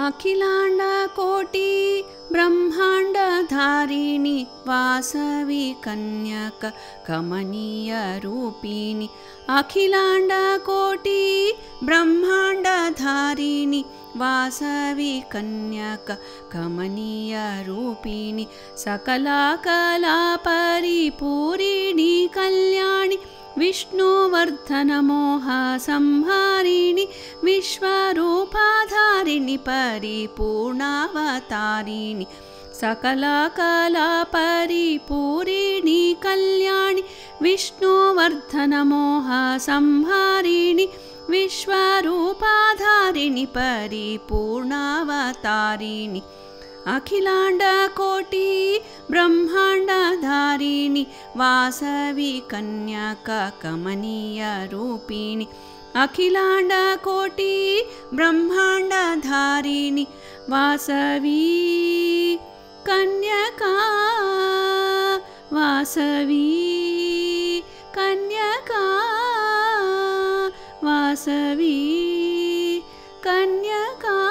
अखिलाण्डकोटि ब्रह्माण्डधारिणि Vasavi कन्यक कमनीयरूपिणि अखिलाण्डकोटि ब्रह्माण्डधारिणि Vasavi कन्यक कमनीयरूपिणि सकलकला परिपूरिणि Kalyani विष्णुवर्धनमोहसंहारिणि विश्वरूपाधारिणि परिपूर्णावतारिणि सकलकला परिपूरिणि Kalyani विष्णुवर्धनमोहसंहारिणि विश्वरूपाधारिणि परिपूर्णावतारिणि अखिलाण्डकोटि ब्रह्माण्डधारिणि Vasavi कन्यक कमनीयरूपिणि अखिलाण्डकोटि ब्रह्माण्डधारिणि Vasavi कन्यका Vasavi कन्यका Vasavi कन्यका।